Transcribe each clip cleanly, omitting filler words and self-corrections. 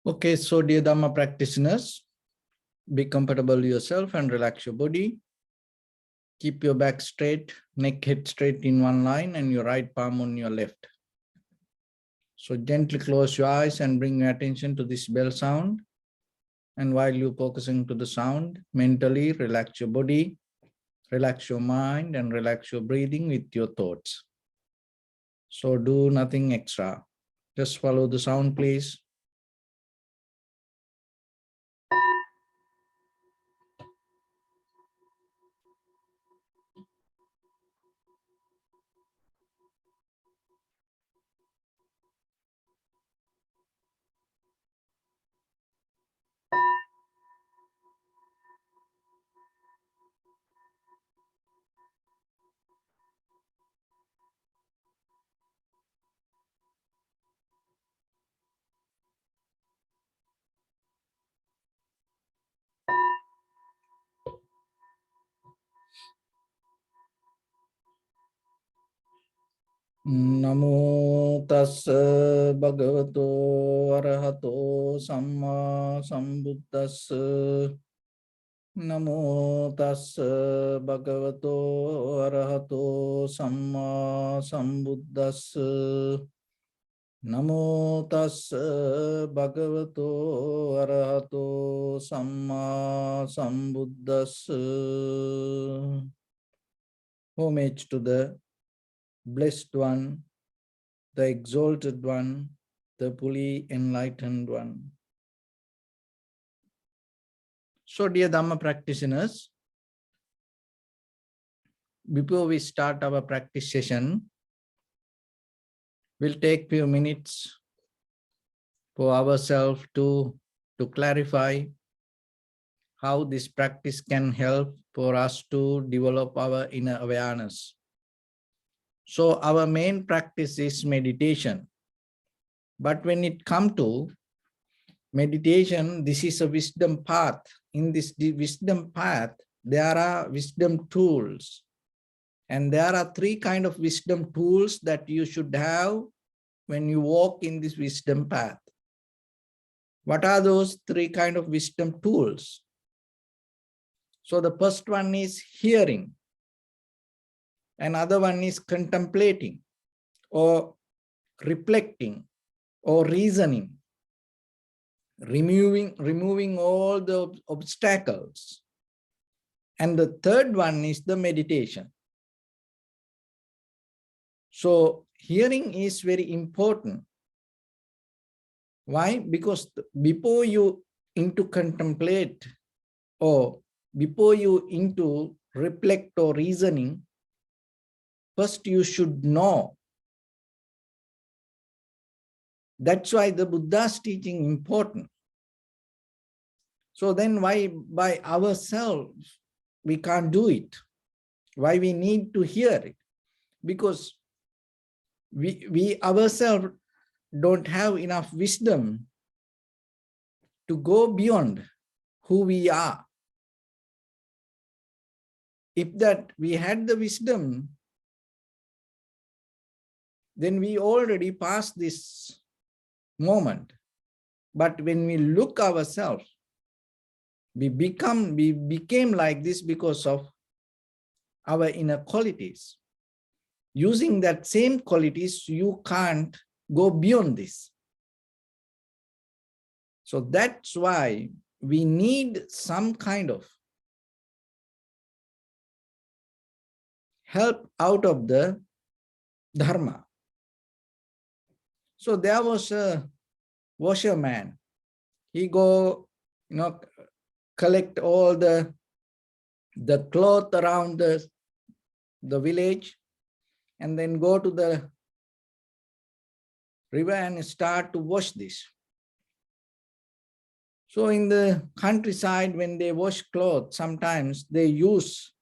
Okay, so dear Dharma practitioners, be comfortable yourself and relax your body. Keep your back straight, neck head straight in one line and your right palm on your left. So gently close your eyes and bring your attention to this bell sound. And while you're focusing to the sound, mentally relax your body, relax your mind and relax your breathing with your thoughts. So do nothing extra. Just follow the sound, please. Namo tassa bhagavato arahato samma sambuddhassa. Namo tassa bhagavato arahato samma sambuddhassa. Namo tassa bhagavato arahato samma sambuddhassa. Homage to the Blessed One, the Exalted One, the fully enlightened One. So, dear Dhamma practitioners, before we start our practice session, we'll take few minutes for ourselves to clarify how this practice can help for us to develop our inner awareness. So our main practice is meditation. But when it comes to meditation, this is a wisdom path. In this wisdom path, there are wisdom tools. And there are three kinds of wisdom tools that you should have when you walk in this wisdom path. What are those three kinds of wisdom tools? So the first one is hearing. Another one is contemplating or reflecting or reasoning, removing all the obstacles. And the third one is the meditation. So hearing is very important. Why? Because before you into contemplate or before you into reflect or reasoning, first you should know. That's why the Buddha's teaching is important. So then why by ourselves we can't do it? Why we need to hear it? Because we ourselves don't have enough wisdom to go beyond who we are. If that we had the wisdom, then we already passed this moment. But when we look ourselves, we became like this because of our inner qualities. Using that same qualities, you can't go beyond this. So that's why we need some kind of help out of the Dharma. So there was a washerman. He go, collect all the cloth around the village and then go to the river and start to wash this. So in the countryside, when they wash clothes, sometimes they use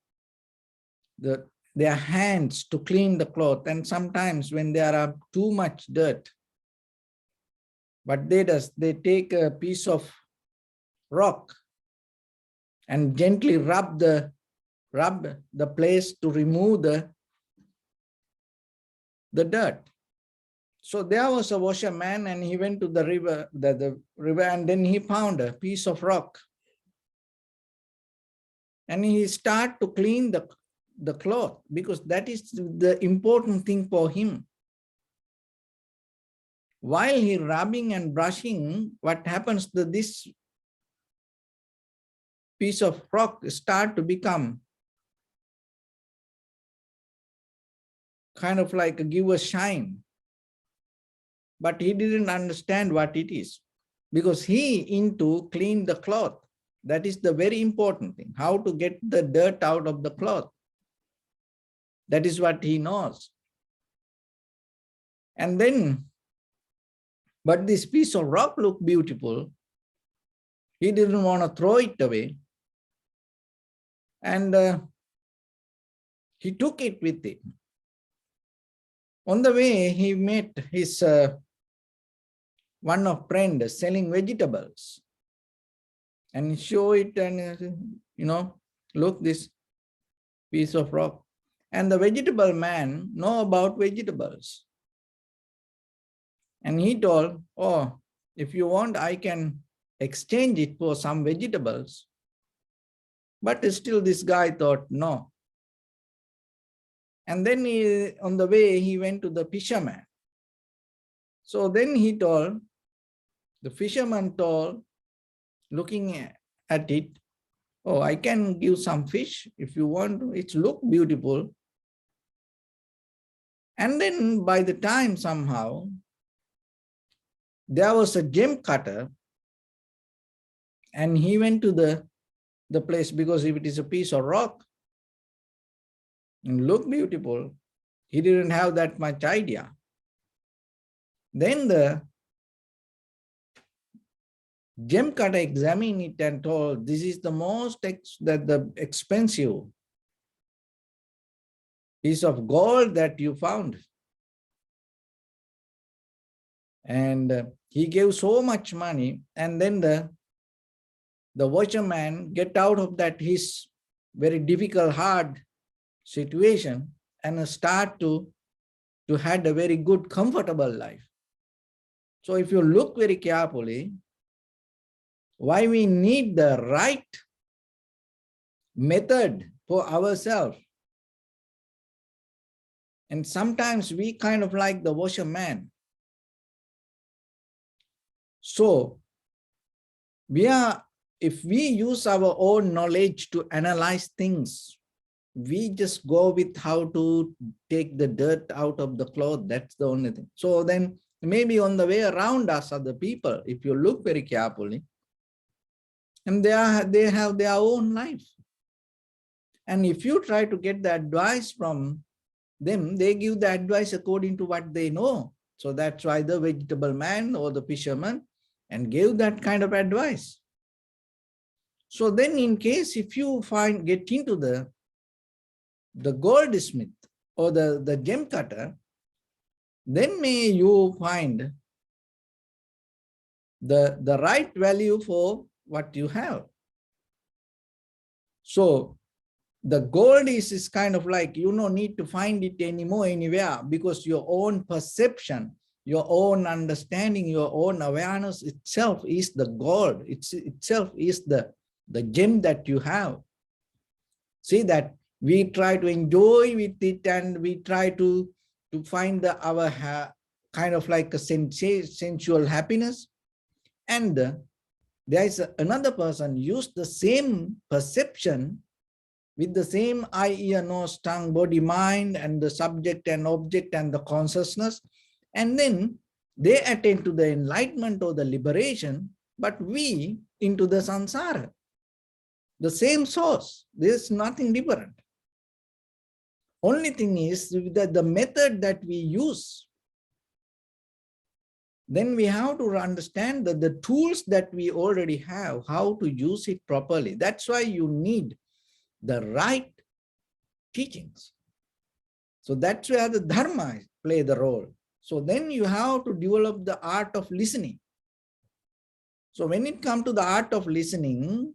their hands to clean the cloth, and sometimes when there are too much dirt, what they take a piece of rock and gently rub the place to remove the dirt. So there was a washerman, and he went to the river, the river, and then he found a piece of rock. And he started to clean the cloth, because that is the important thing for him. While he rubbing and brushing, what happens to this piece of rock start to become kind of like give a shine. But he didn't understand what it is, because he into clean the cloth. That is the very important thing, how to get the dirt out of the cloth. That is what he knows. And then, but this piece of rock looked beautiful. He didn't want to throw it away. And he took it with him. On the way, he met his one of friend selling vegetables. And he show it and, look, this piece of rock. And the vegetable man know about vegetables. And he told, oh, if you want, I can exchange it for some vegetables. But still this guy thought, no. And then on the way, he went to the fisherman. So then he told, the fisherman told, looking at it, oh, I can give some fish if you want. It look beautiful. And then by the time somehow, there was a gem cutter, and he went to the place, because if it is a piece of rock and look beautiful, he didn't have that much idea. Then the gem cutter examined it and told, this is the most expensive piece of gold that you found. And he gave so much money, and then the watchman get out of that his very difficult, hard situation and start to have a very good, comfortable life. So if you look very carefully, why we need the right method for ourselves. And sometimes we kind of like the washerman. So if we use our own knowledge to analyze things, we just go with how to take the dirt out of the cloth. That's the only thing. So then maybe on the way around us are the people, if you look very carefully, and they have their own life. And if you try to get the advice from them, they give the advice according to what they know. So that's why the vegetable man or the fisherman and gave that kind of advice. So then in case if you get into the goldsmith or the gem cutter, then may you find the right value for what you have. So the gold is kind of like, you don't need to find it anymore anywhere, because your own perception, your own understanding, your own awareness itself is the gold. Itself is the gem that you have. See that we try to enjoy with it, and we try to find our kind of like a sensual happiness. And there is another person use the same perception with the same eye, ear, nose, tongue, body, mind, and the subject and object and the consciousness. And then they attain to the enlightenment or the liberation, but we into the samsara. The same source. There's nothing different. Only thing is that the method that we use, then we have to understand that the tools that we already have, how to use it properly. That's why you need the right teachings. So that's where the Dharma play the role. So then you have to develop the art of listening. So when it comes to the art of listening,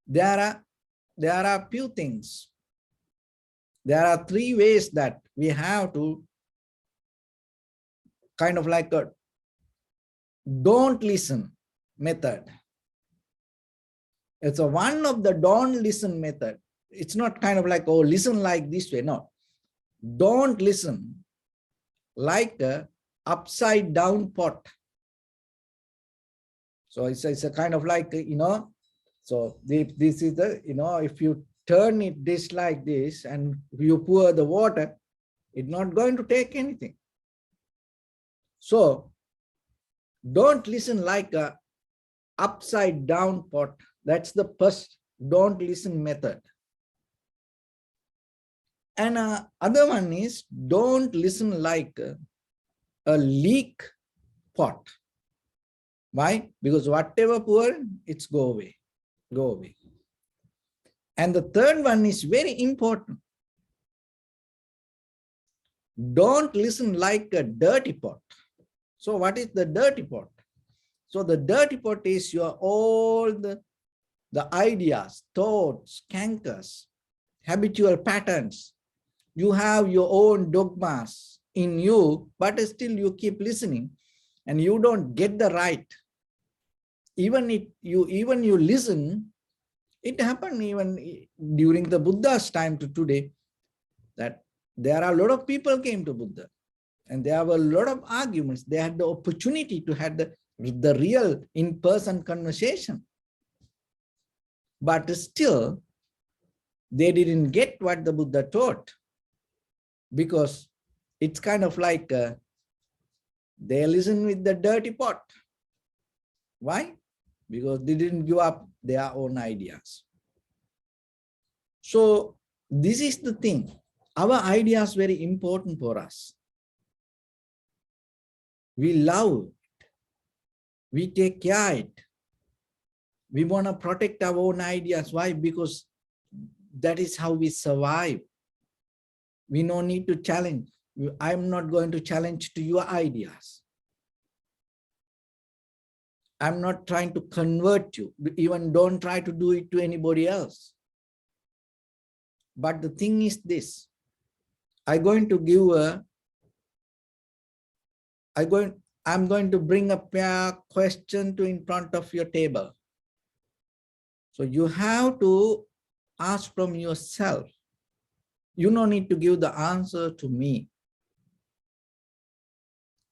there are few things. There are three ways that we have to kind of like a don't listen method. It's a one of the don't listen method. It's not kind of like, oh, listen like this way. No, don't listen like a upside down pot. So it's a kind of like, so this is the, if you turn it this like this and you pour the water, it's not going to take anything. So don't listen like a upside down pot. That's the first don't listen method. And other one is don't listen like a leak pot. Why? Because whatever pour, it's go away. And the third one is very important. Don't listen like a dirty pot. So what is the dirty pot? So the dirty pot is your all the ideas, thoughts, cankers, habitual patterns. You have your own dogmas in you, but still you keep listening and you don't get the right. Even you listen, it happened even during the Buddha's time to today, that there are a lot of people came to Buddha and there were a lot of arguments. They had the opportunity to have the real in-person conversation. But still, they didn't get what the Buddha taught, because it's kind of like they listen with the dirty pot. Why? Because they didn't give up their own ideas. So this is the thing. Our ideas very important for us. We love it. We take care of it. We want to protect our own ideas. Why? Because that is how we survive. We no need to challenge. I'm not going to challenge to your ideas. I'm not trying to convert you. Even don't try to do it to anybody else. But the thing is this. I'm going to bring up a question to in front of your table. So you have to ask from yourself. You don't need to give the answer to me.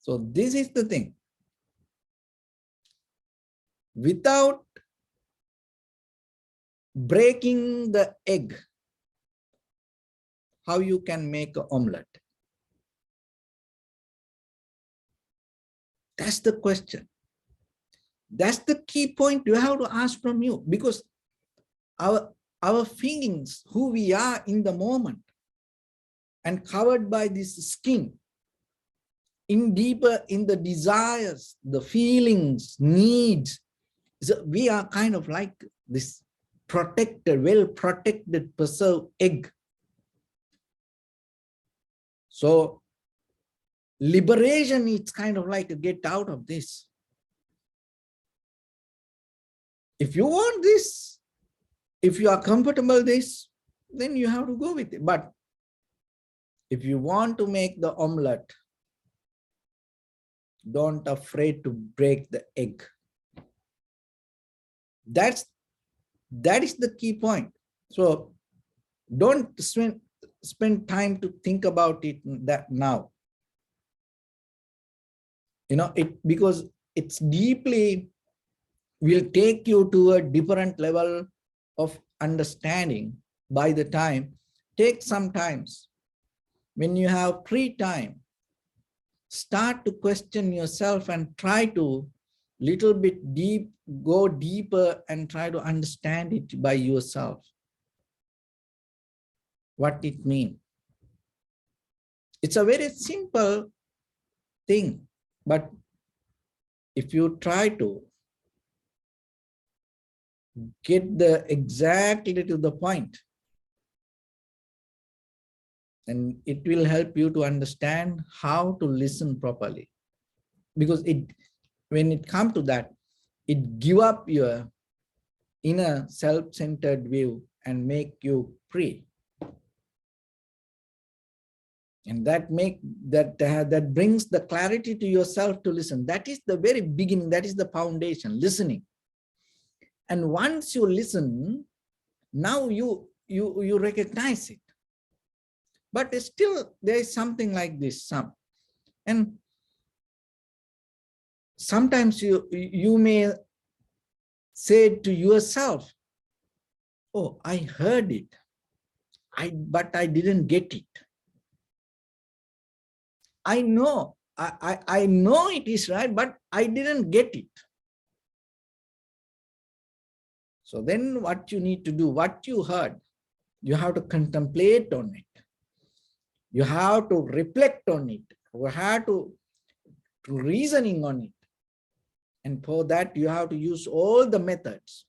So this is the thing. Without breaking the egg, how you can make an omelette? That's the question. That's the key point you have to ask from you, because our feelings, who we are in the moment, and covered by this skin, in deeper in the desires, the feelings, needs. So we are kind of like this protected, well-protected, preserved egg. So liberation is kind of like a get out of this. If you want this, if you are comfortable with this, then you have to go with it. But if you want to make the omelette, don't afraid to break the egg. That is the key point. So don't spend time to think about it that now. Because it's deeply will take you to a different level of understanding. By the time, take some times. When you have free time, start to question yourself and try to little bit go deeper and try to understand it by yourself. What it means. It's a very simple thing, but if you try to get exactly to the point, and it will help you to understand how to listen properly. Because when it comes to that, it give up your inner self-centered view and make you free. And that brings the clarity to yourself to listen. That is the very beginning. That is the foundation, listening. And once you listen, now you recognize it. But still, there is something like this. And sometimes you may say to yourself, oh, I heard it, but I didn't get it. I know it is right, but I didn't get it. So then what you need to do, what you heard, you have to contemplate on it. You have to reflect on it. You have to reasoning on it. And for that, you have to use all the methods.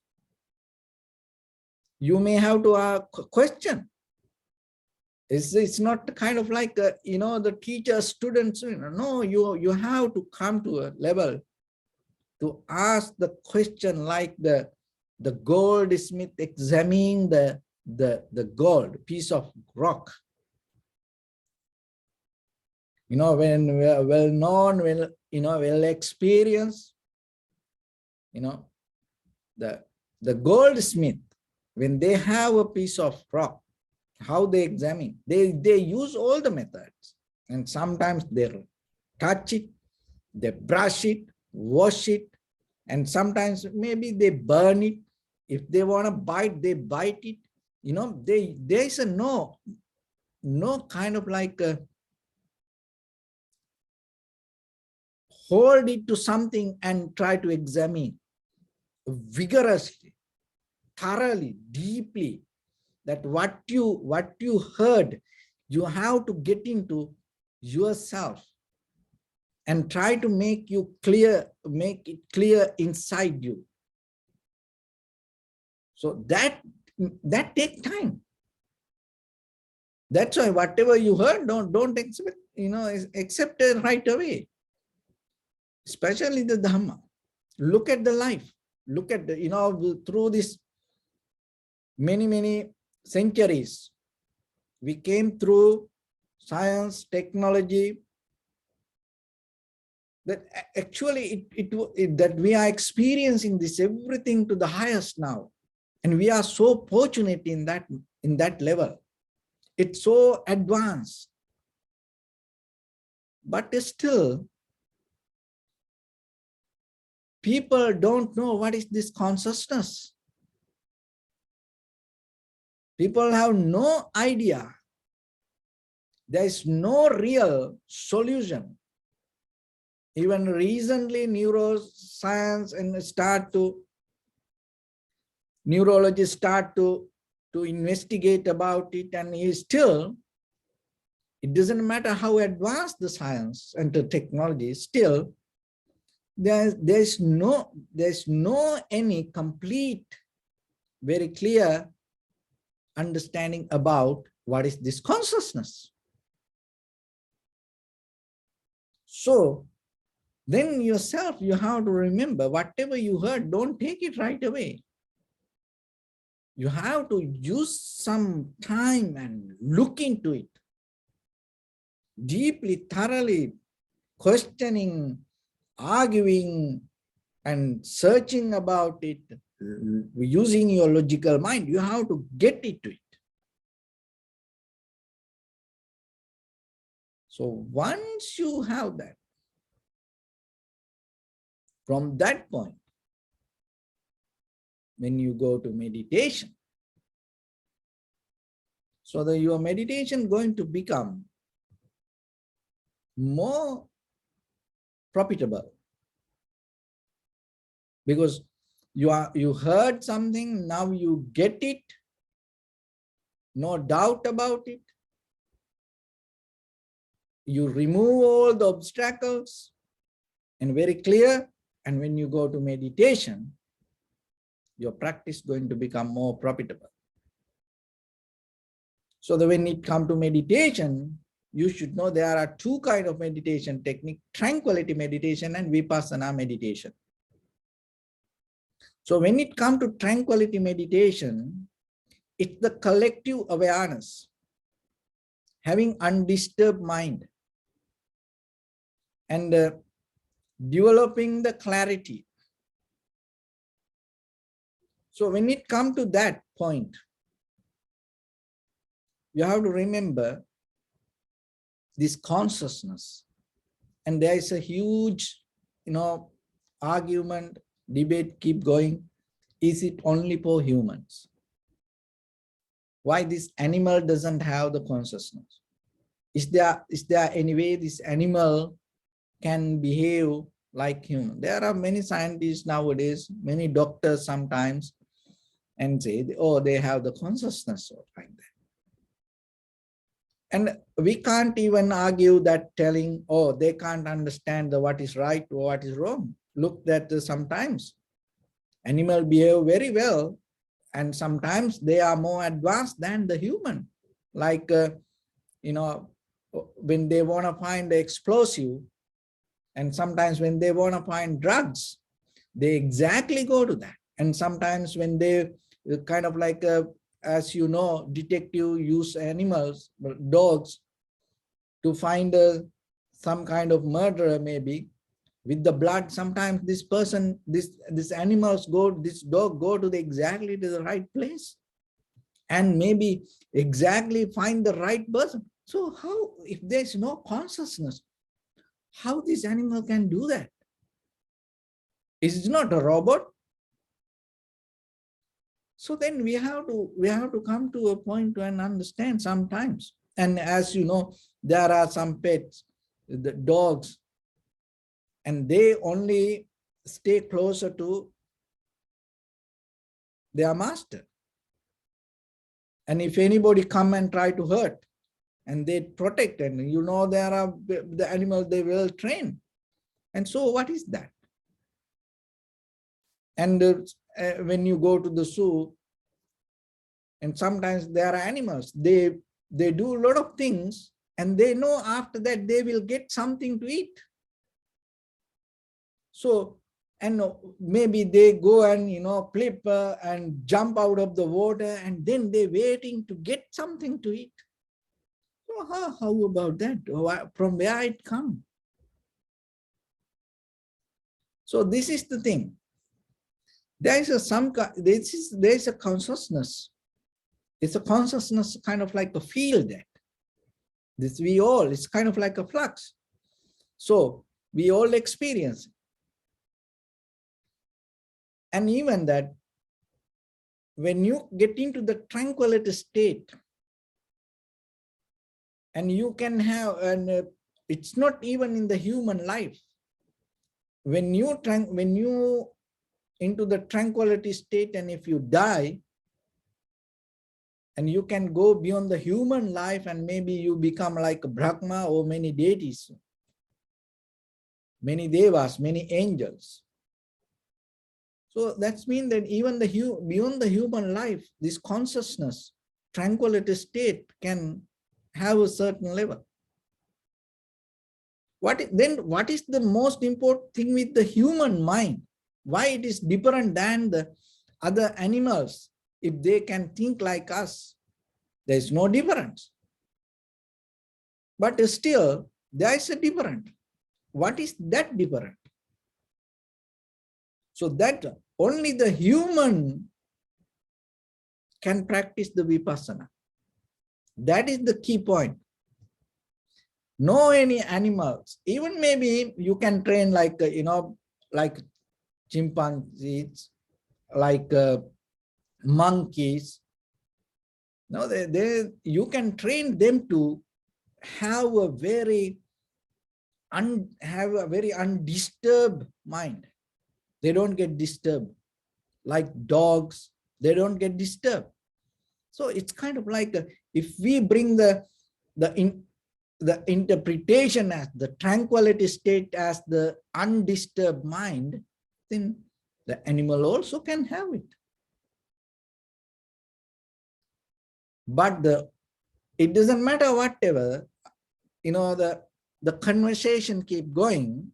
You may have to question. It's not kind of like, the teacher, students, no, you have to come to a level to ask the question like the goldsmith examining the gold, piece of rock. When we are well known, well experienced, the goldsmith, when they have a piece of rock, how they examine, they use all the methods, and sometimes they touch it, they brush it, wash it, and sometimes maybe they burn it. If they want to bite, they bite it. There is no kind of like hold it to something and try to examine vigorously, thoroughly, deeply, that what you heard, you have to get into yourself and try to make it clear inside you. So that takes time. That's why whatever you heard, don't accept it right away. Especially the Dharma. Look at the life. Look at through this many centuries, we came through science, technology, that actually that we are experiencing this everything to the highest now, and we are so fortunate in that level. It's so advanced, but still people don't know what is this consciousness. People have no idea. There is no real solution. Even recently, neuroscience and neurologists start to investigate about it, and it doesn't matter how advanced the science and the technology, still there's no any complete, very clear understanding about what is this consciousness. So then yourself, you have to remember, whatever you heard, don't take it right away. You have to use some time and look into it deeply, thoroughly, questioning, arguing, and searching about it, using your logical mind. You have to get into it. So once you have that, from that point, when you go to meditation, so that your meditation going to become more profitable, because you heard something, now you get it, no doubt about it. You remove all the obstacles and very clear. And when you go to meditation, your practice is going to become more profitable. So that when it comes to meditation, you should know there are two kinds of meditation technique: tranquility meditation and Vipassana meditation. So when it comes to tranquility meditation, it's the collective awareness. having undisturbed mind, and developing the clarity. So when it comes to that point, you have to remember this consciousness. And there is a huge, argument, debate keep going. Is it only for humans? Why this animal doesn't have the consciousness? Is there any way this animal can behave like human? There are many scientists nowadays, many doctors sometimes, and say, oh, they have the consciousness or like that. And we can't even argue that, telling, oh, they can't understand what is right or what is wrong. Look that sometimes animals behave very well, and sometimes they are more advanced than the human. Like, when they want to find the explosive, and sometimes when they want to find drugs, they exactly go to that. And sometimes when they kind of like, as you know, detective use animals, dogs, to find some kind of murderer, maybe with the blood. Sometimes this person, this dog go to exactly to the right place, and maybe exactly find the right person. So how, if there's no consciousness, how this animal can do that? It's not a robot. So then we have to come to a point to understand sometimes. And as you know, there are some pets, the dogs, and they only stay closer to their master. And if anybody come and try to hurt, and they protect, and there are the animals, they will train. And so what is that? And when you go to the zoo, and sometimes there are animals, they do a lot of things, and they know after that they will get something to eat. So, and maybe they go and flip and jump out of the water, and then they're waiting to get something to eat. So how about that? From where it comes? So this is the thing. There is a consciousness. It's a consciousness, kind of like a field that it's kind of like a flux. So we all experience it. And even that, when you get into the tranquility state, and you can have, and it's not even in the human life. When you into the tranquility state, and if you die, and you can go beyond the human life, and maybe you become like a Brahma or many deities, many devas, many angels. So that's mean that even beyond the human life, this consciousness, tranquility state can have a certain level. What is the most important thing with the human mind? Why it is different than the other animals? If they can think like us, there is no difference. But still, there is a difference. What is that different? So that only the human can practice the Vipassana. That is the key point. No any animals, even maybe you can train like, like chimpanzees, like monkeys. No, you can train them to have a very undisturbed mind. They don't get disturbed. Like dogs, they don't get disturbed. So it's kind of like if we bring the interpretation as the tranquility state as the undisturbed mind, then the animal also can have it. But it doesn't matter whatever, the conversation keep going.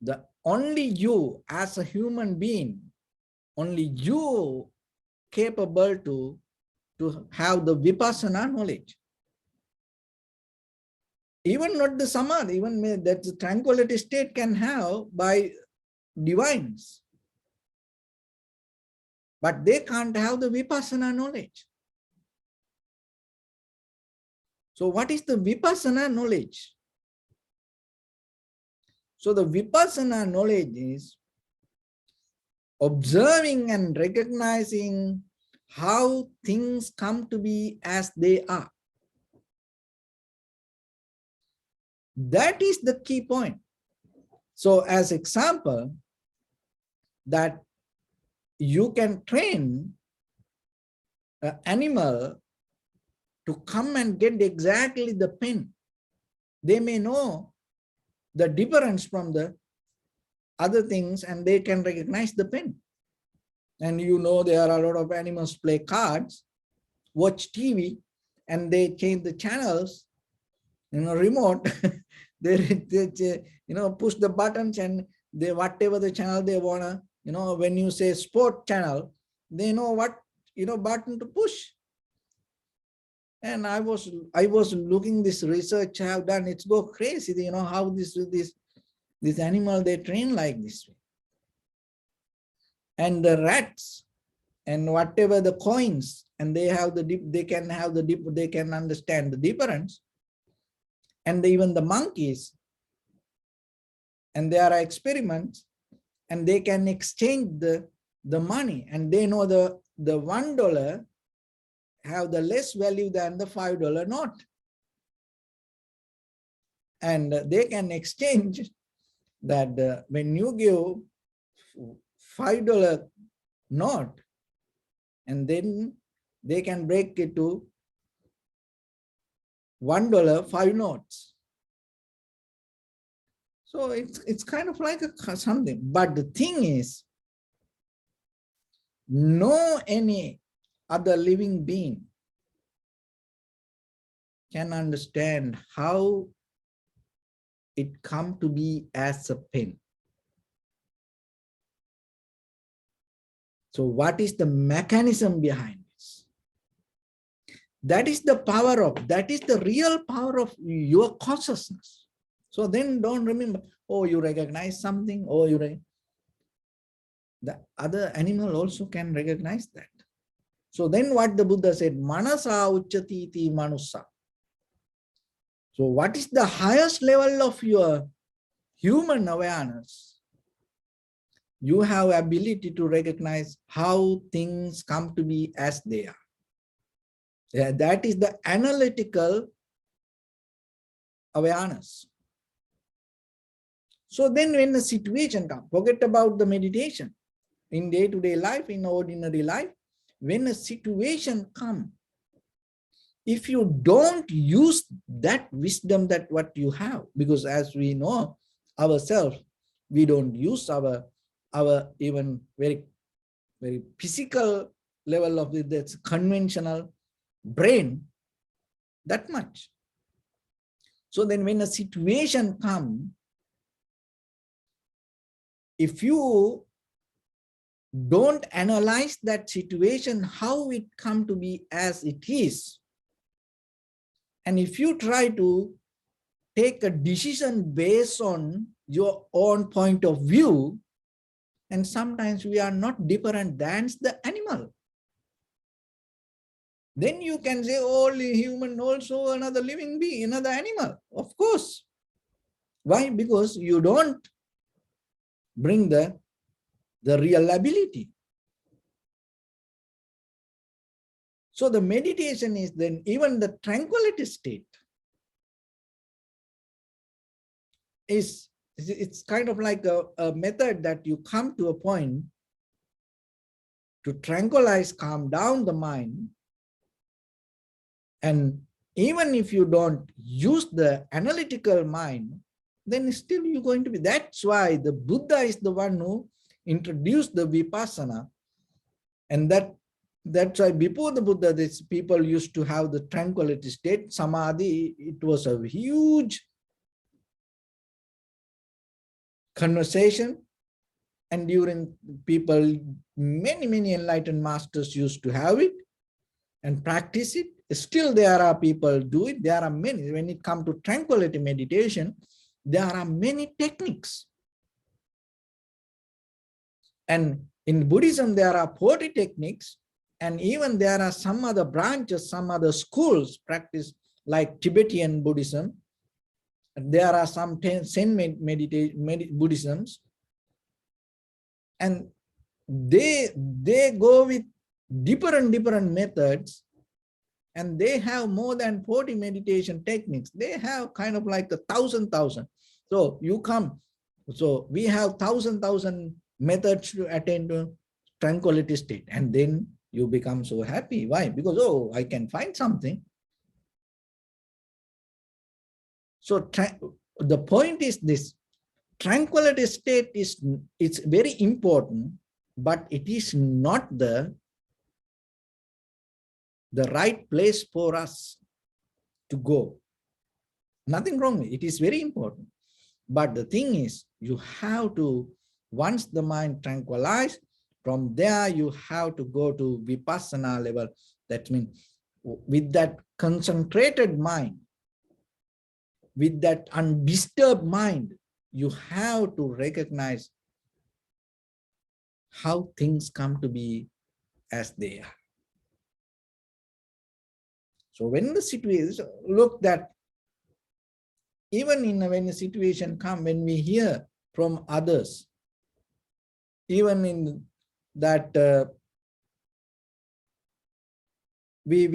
The only you as a human being, only you capable to have the Vipassana knowledge. Even not the samadhi, even that the tranquility state can have by divines. But they can't have the Vipassana knowledge. So what is the Vipassana knowledge? So the Vipassana knowledge is observing and recognizing how things come to be as they are. That is the key point. So as example, that you can train an animal to come and get exactly the pen. They may know the difference from the other things and they can recognize the pen. And you know, there are a lot of animals play cards, watch TV, and they change the channels, remote. they push the buttons and they whatever the channel they wanna, when you say sport channel, they know what button to push. And I was looking this research I have done. It's go crazy, how this animal they train like this way. And the rats and whatever the coins, and they can understand the difference. And even the monkeys, and there are experiments, and they can exchange the money, and they know the $1 have the less value than the $5 note. And they can exchange that when you give $5 note, and then they can break it to $1, 5 notes. So it's kind of like something. But the thing is, no any other living being can understand how it come to be as a pen. So what is the mechanism behind this? That is the power of, that is the real power of your consciousness. So then don't remember, oh, you recognize something, oh, the other animal also can recognize that. So then what the Buddha said, manasa uchati iti manusa. So what is the highest level of your human awareness? You have ability to recognize how things come to be as they are. Yeah, that is the analytical awareness. So then when the situation comes, forget about the meditation. In day-to-day life, in ordinary life, when a situation comes, if you don't use that wisdom that what you have, because as we know ourselves, we don't use our even very physical level of this conventional brain that much. So then when a situation comes, if you don't analyze that situation, how it come to be as it is, and if you try to take a decision based on your own point of view, and sometimes we are not different than the animal, then you can say, oh, human also another living being, another animal. Of course. Why? Because you don't bring the real ability. So the meditation is then even the tranquility state it's kind of like a method that you come to a point to tranquilize, calm down the mind. And even if you don't use the analytical mind, then still you're going to be. That's why the Buddha is the one who introduced the Vipassana. And that's why before the Buddha, these people used to have the tranquility state, samadhi. It was a huge conversation. And during people, many enlightened masters used to have it and practice it. still there are people do it. There are many. When it comes to tranquility meditation, there are many techniques. And in Buddhism, there are 40 techniques. And even there are some other branches, some other schools practice like Tibetan Buddhism. There are some Zen Buddhisms. And they go with different methods, and they have more than 40 meditation techniques. They have kind of like 1,000. So you come, so we have 1,000 methods to attain to tranquility state, and then you become so happy. Why? Because, oh, I can find something. So the point is this: tranquility state it's very important, but it is not the right place for us to go. Nothing wrong with it. It is very important. But the thing is, you have to, once the mind tranquilized, from there you have to go to Vipassana level. That means with that concentrated mind, with that undisturbed mind, you have to recognize how things come to be as they are. So when the situation, look that even when the situation comes, when we hear from others, even in that we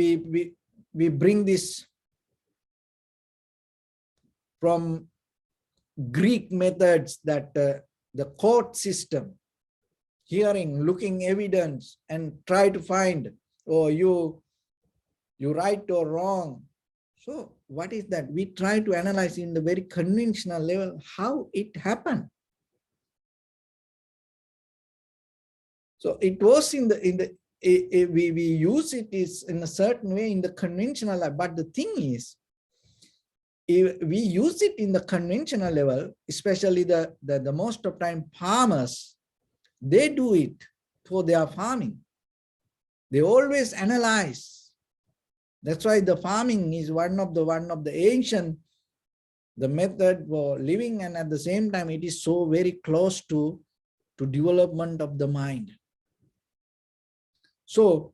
bring this from Greek methods, that the court system, hearing, looking evidence, and try to find, oh, you right or wrong. So what is that? We try to analyze in the very conventional level how it happened. So it was we use it is in a certain way in the conventional level, but the thing is, if we use it in the conventional level, especially the most of time farmers, they do it for their farming. They always analyze. That's why the farming is one of the ancient, the method for living, and at the same time it is so very close to development of the mind. So,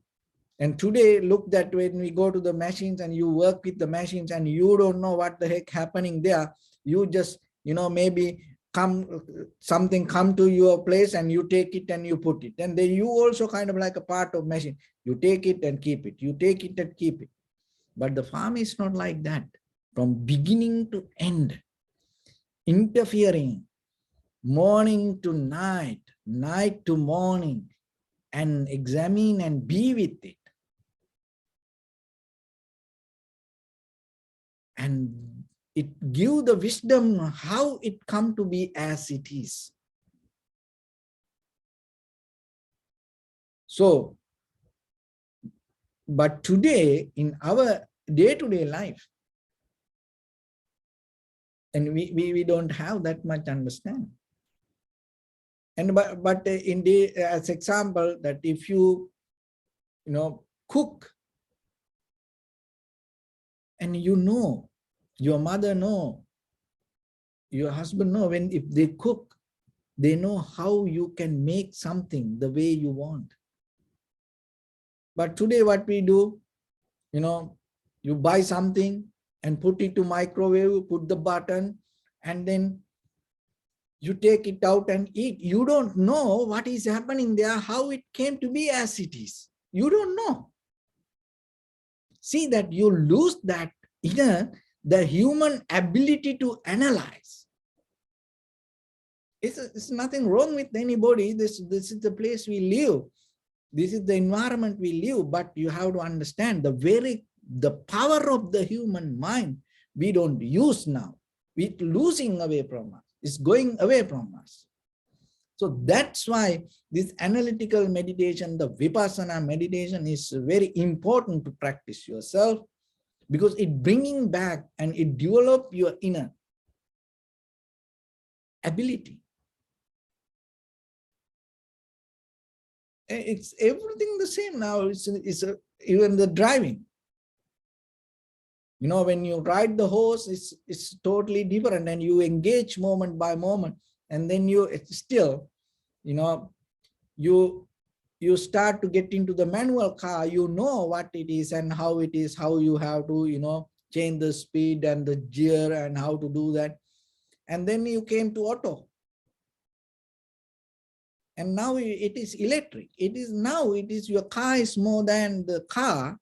and today, look that when we go to the machines and you work with the machines and you don't know what the heck happening there, you just, maybe something come to your place and you take it and you put it. And then you also kind of like a part of machine. You take it and keep it. You take it and keep it. But the farm is not like that. From beginning to end, interfering, morning to night, night to morning, and examine and be with it. And it gives the wisdom how it come to be as it is. So, but today in our day-to-day life, and we don't have that much understanding. And but in the as example, that if you cook, and your mother know, your husband know, when if they cook, they know how you can make something the way you want. But today what we do, you buy something and put it to microwave, put the button, and then you take it out and eat. You don't know what is happening there, how it came to be as it is. You don't know. See that you lose that the human ability to analyze. It's nothing wrong with anybody. This is the place we live. This is the environment we live. But you have to understand the power of the human mind we don't use now. We're losing away from us. It's going away from us. So that's why this analytical meditation, the Vipassana meditation, is very important to practice yourself, because it bringing back and it develop your inner ability. It's everything the same now. It's even the driving. You know, when you ride the horse, it's totally different, and you engage moment by moment, and then it's still, you know, you start to get into the manual car, you know what it is and how it is, how you have to, you know, change the speed and the gear and how to do that. And then you came to auto. And now it is electric. It is now, it is your car is more than the car.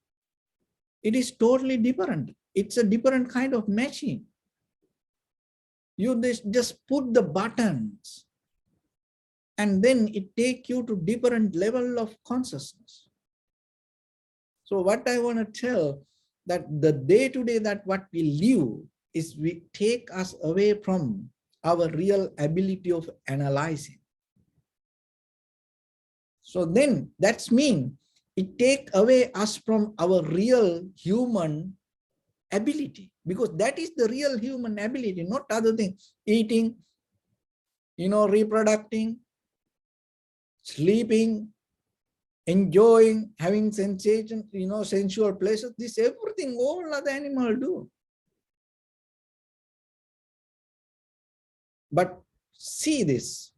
It is totally different. It's a different kind of machine. You just put the buttons and then it take you to different level of consciousness. So what I want to tell, that the day-to-day that what we live is we take us away from our real ability of analyzing. So then that's mean it take away us from our real human ability, because that is the real human ability, not other thing. Eating, you know, reproducing, sleeping, enjoying, having sensation, you know, sensual pleasure, this everything all other animals do. But see this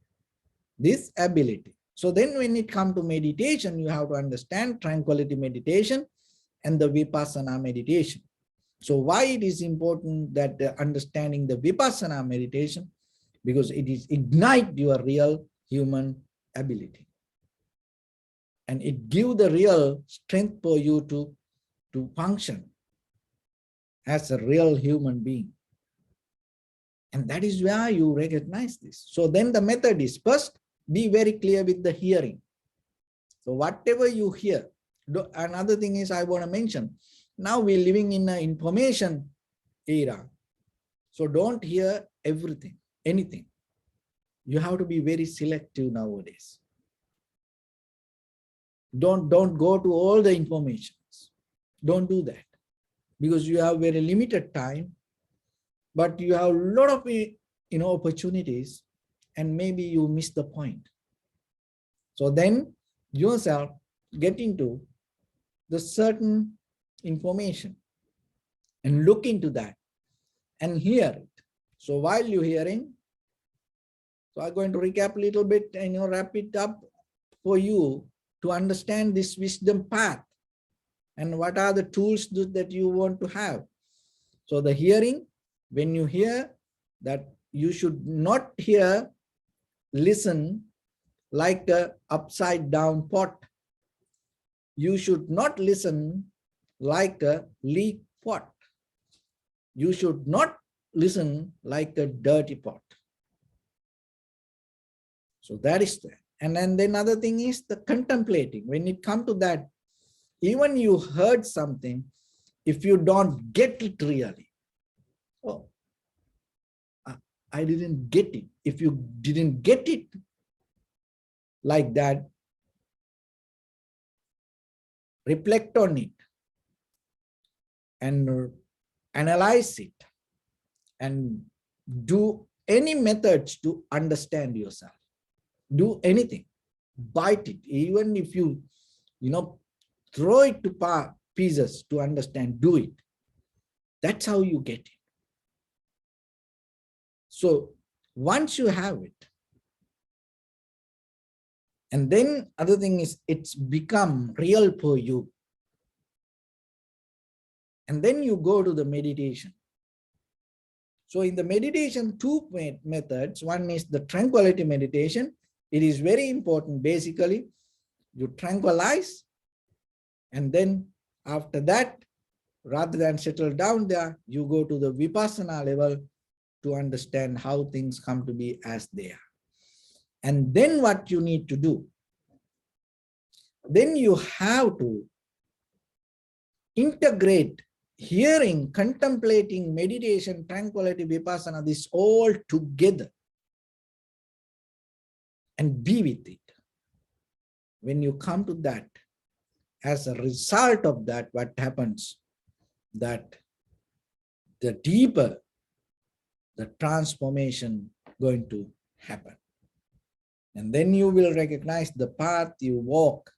ability. So then when it comes to meditation, you have to understand tranquility meditation and the Vipassana meditation. So why it is important that understanding the Vipassana meditation? Because it is ignite your real human ability. And it gives the real strength for you to function as a real human being. And that is where you recognize this. So then the method is, first, be very clear with the hearing. So whatever you hear, another thing is I want to mention, now we're living in an information era. So don't hear everything, anything. You have to be very selective nowadays. Don't go to all the informations. Don't do that, because you have very limited time, but you have a lot of, you know, opportunities, and maybe you miss the point. So then yourself get into the certain information and look into that and hear it. So while you're hearing, so I'm going to recap a little bit and, you know, wrap it up for you to understand this wisdom path and what are the tools that you want to have. So the hearing, when you hear, that you should not listen like a upside down pot. You should not listen like a leak pot. You should not listen like a dirty pot. So that is that. And then another thing is the contemplating. When it comes to that, even you heard something, if you don't get it really, oh, I didn't get it. If you didn't get it like that, reflect on it and analyze it and do any methods to understand yourself. Do anything, bite it, even if you know, throw it to pieces to understand, do it. That's how you get it. So once you have it, and then other thing is it's become real for you. And then you go to the meditation. So in the meditation, two methods. One is the tranquility meditation. It is very important. Basically, you tranquilize, and then after that, rather than settle down there, you go to the Vipassana level to understand how things come to be as they are. And then what you need to do, then you have to integrate hearing, contemplating, meditation, tranquility, Vipassana, this all together and be with it. When you come to that, as a result of that, what happens, that the deeper the transformation going to happen. And then you will recognize the path you walk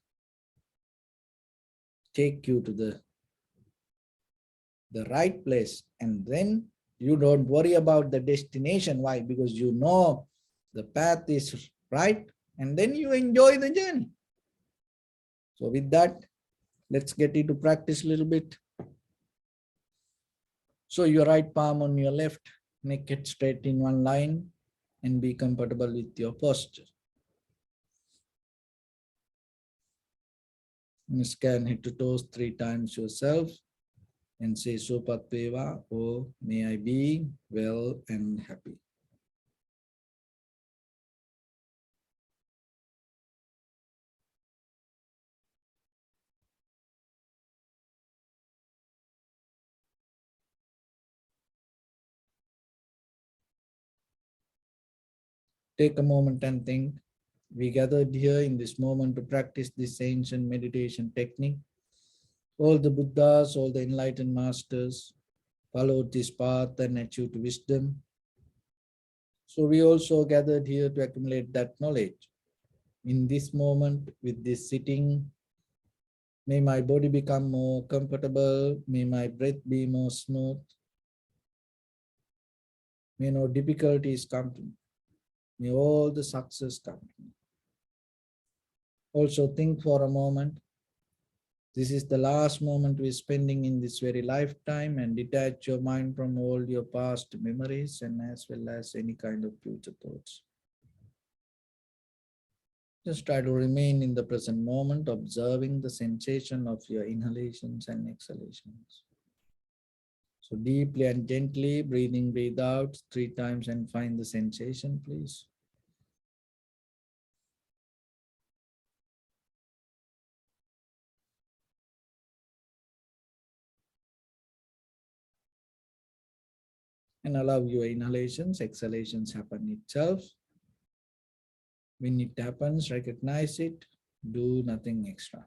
take you to the the right place. And then you don't worry about the destination. Why? Because you know the path is right, and then you enjoy the journey. So with that, let's get into practice a little bit. So your right palm on your left, make it straight in one line and be comfortable with your posture. And scan head to toes 3 times yourself and say Sopatveva, oh, may I be well and happy. Take a moment and think. We gathered here in this moment to practice this ancient meditation technique. All the Buddhas, all the enlightened masters followed this path and achieved wisdom. So we also gathered here to accumulate that knowledge. In this moment, with this sitting, may my body become more comfortable, may my breath be more smooth, may no difficulties come to me, may all the success come to me. Also think for a moment, this is the last moment we're spending in this very lifetime, and detach your mind from all your past memories and as well as any kind of future thoughts. Just try to remain in the present moment, observing the sensation of your inhalations and exhalations. So deeply and gently, breathe in, breathe out 3 times and find the sensation, please. And allow your inhalations, exhalations happen itself. When it happens, recognize it, do nothing extra.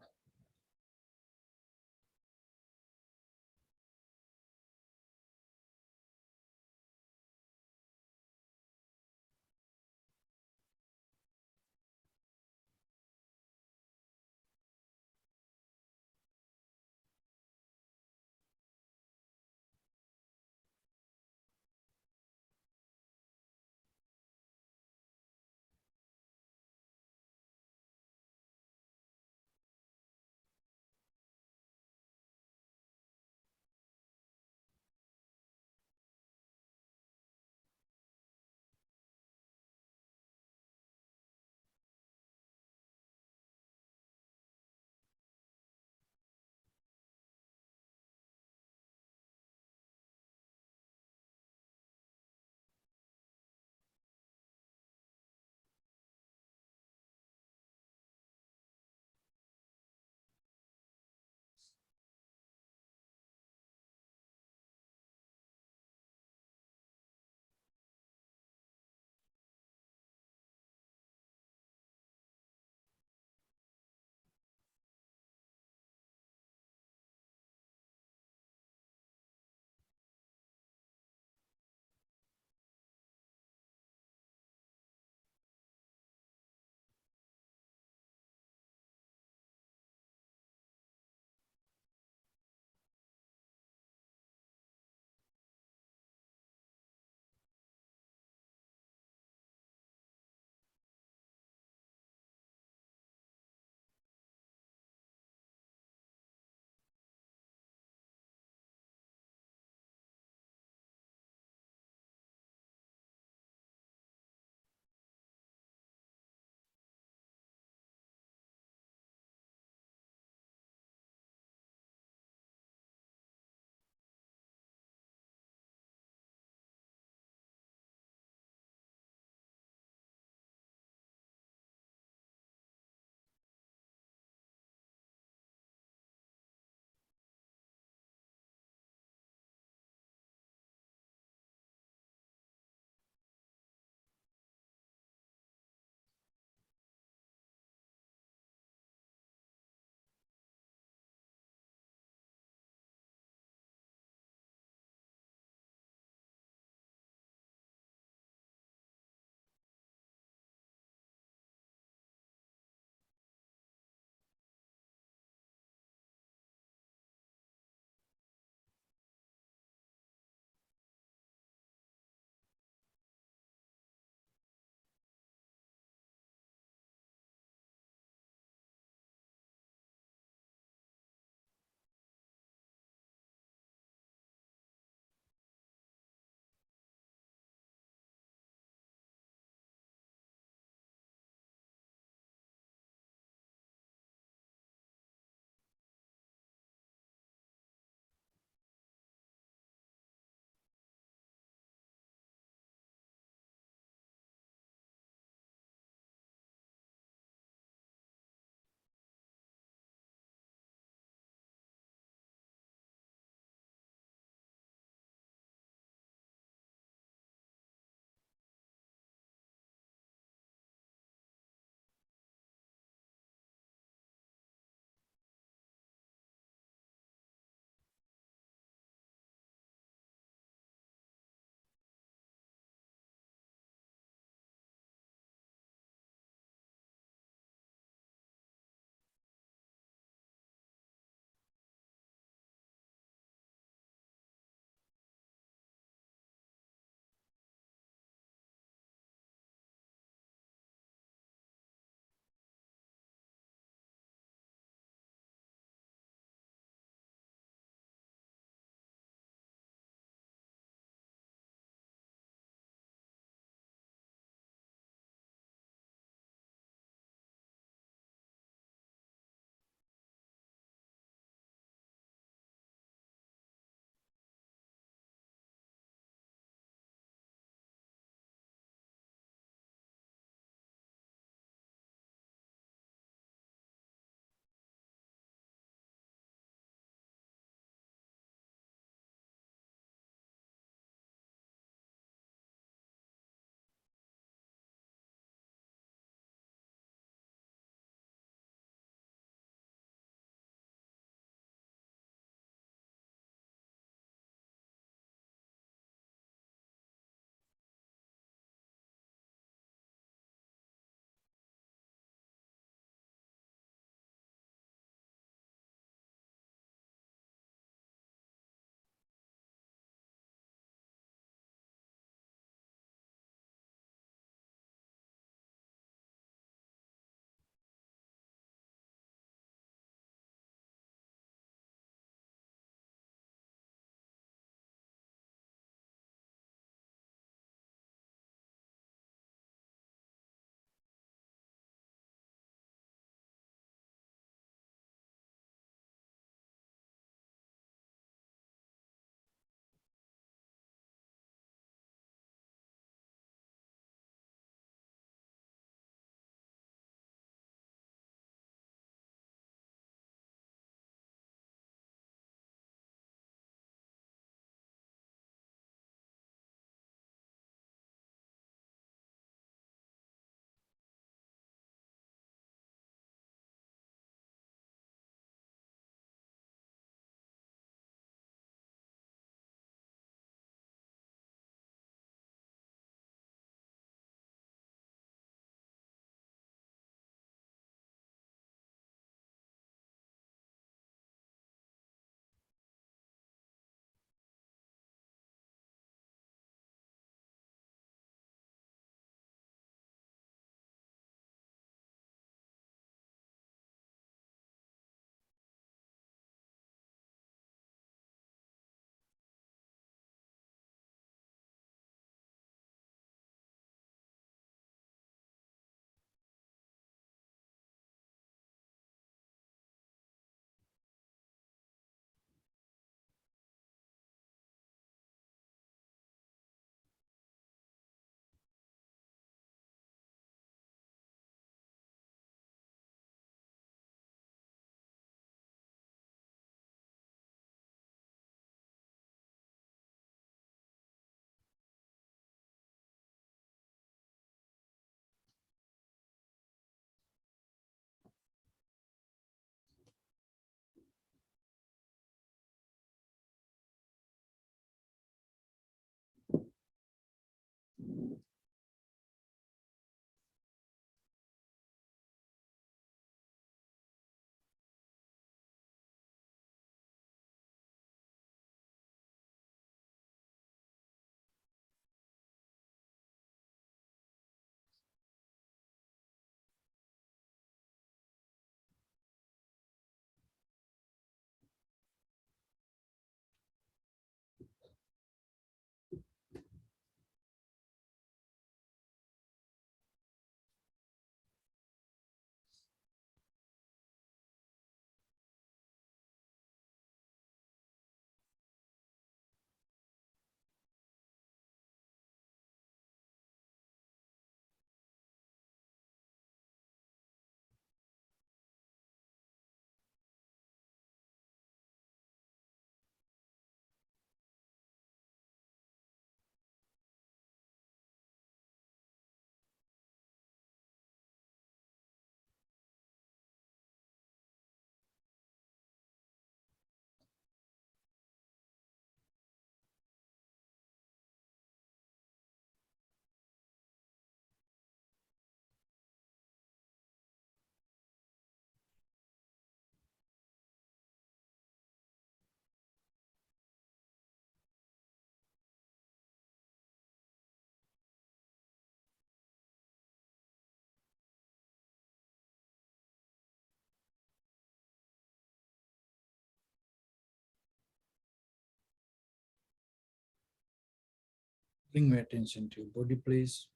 Bring your attention to your body, please.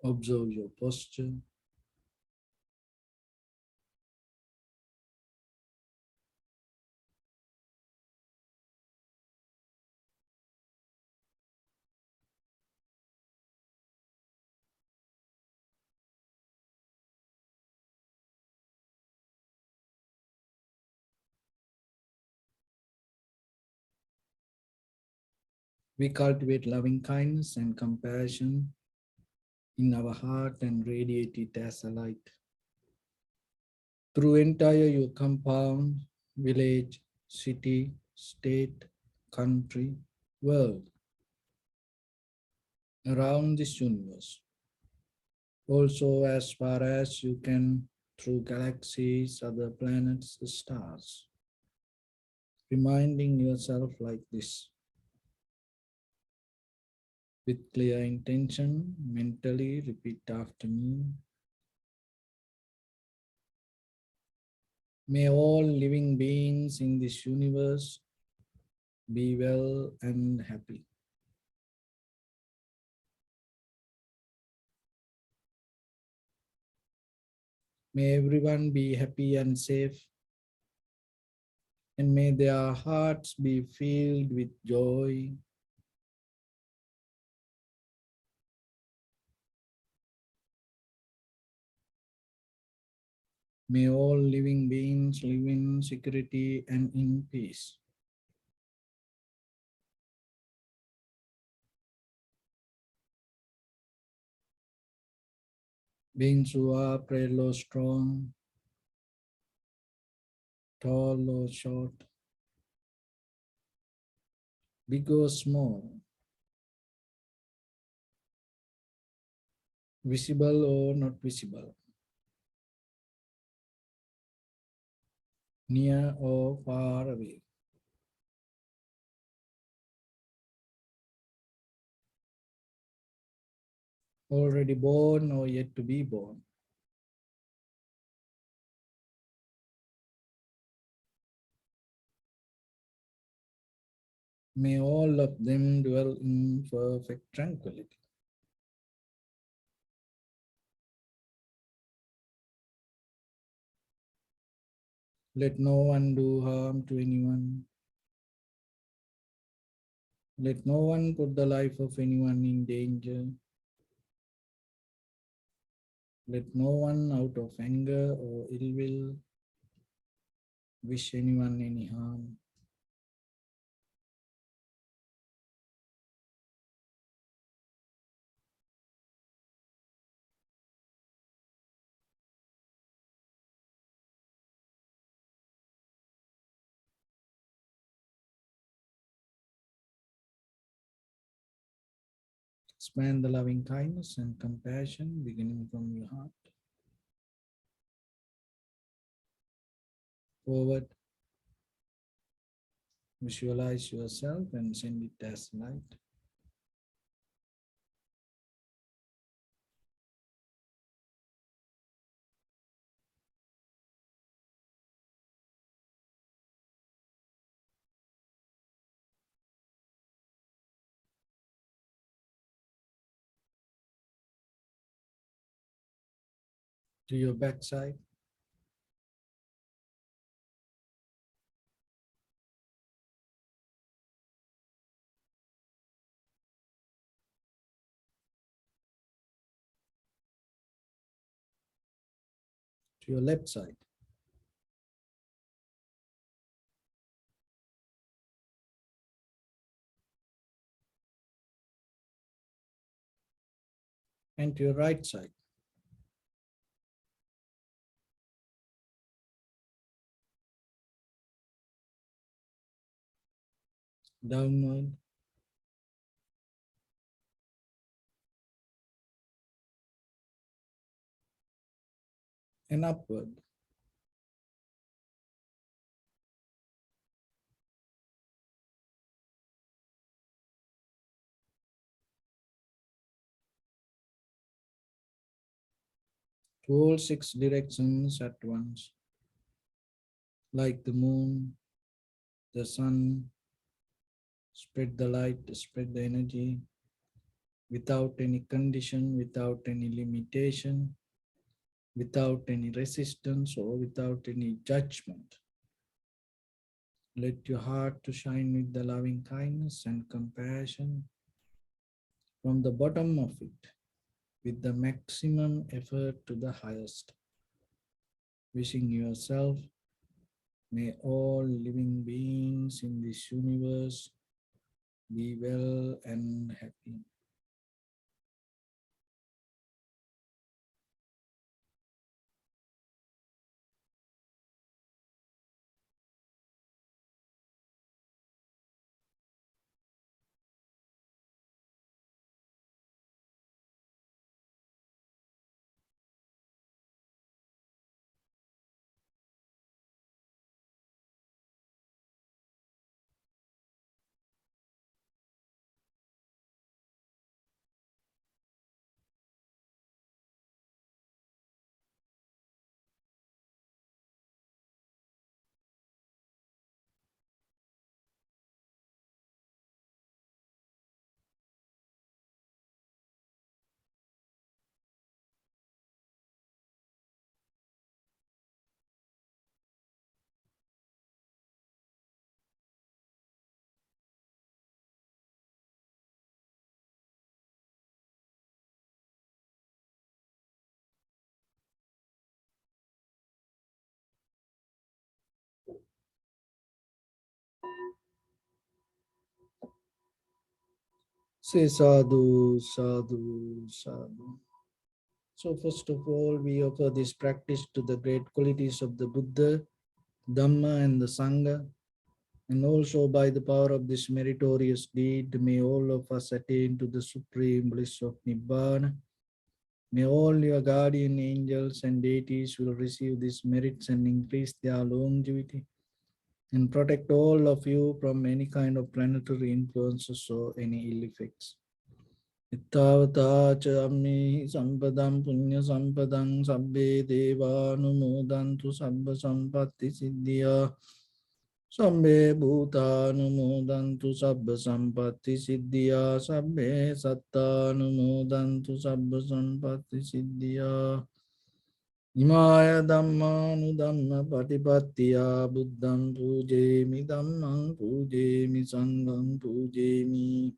Observe your posture. We cultivate loving kindness and compassion in our heart and radiate it as a light through entire your compound, village, city, state, country, world, around this universe. Also, as far as you can, through galaxies, other planets, the stars. Reminding yourself like this. With clear intention, mentally repeat after me. May all living beings in this universe be well and happy. May everyone be happy and safe, and may their hearts be filled with joy. May all living beings live in security and in peace. Beings who are frail or strong, tall or short, big or small, visible or not visible, near or far away. Already born or yet to be born. May all of them dwell in perfect tranquility. Let no one do harm to anyone. Let no one put the life of anyone in danger. Let no one out of anger or ill will wish anyone any harm. Expand the loving kindness and compassion beginning from your heart. Forward, visualize yourself and send it as light. To your backside, to your left side, and to your right side. Downward and upward. To all six directions at once, like the moon, the sun, Spread the light, spread the energy without any condition, without any limitation, without any resistance or without any judgment. Let your heart to shine with the loving kindness and compassion from the bottom of it, with the maximum effort to the highest. Wishing yourself, may all living beings in this universe be well and happy. Say sadhu, sadhu, sadhu. So first of all, we offer this practice to the great qualities of the Buddha, Dhamma and the Sangha. And also by the power of this meritorious deed, may all of us attain to the supreme bliss of Nibbana. May all your guardian angels and deities will receive these merits and increase their longevity and protect all of you from any kind of planetary influences or any ill effects. Ittavata cha ammi sampadam punya sampadam sabbe deva anumodantu sabba sampatti siddhya sabbe bhuta anumodantu sabba sampatti siddhya sabbe satta anumodantu sabba sampatti siddhya Imaya dhammanu dhamma patipattiya buddham pujemi dhammam pujemi sangham pujemi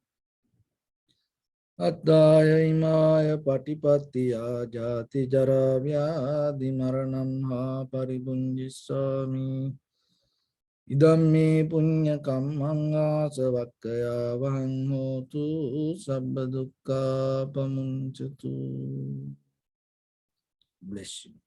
Attaya imaya patipattiya jati jara vyadhi maranam ha paribunjissami Idam me punya kammanga savakkaya vahang hotu sabba dukkha pamuncatu. Bless you.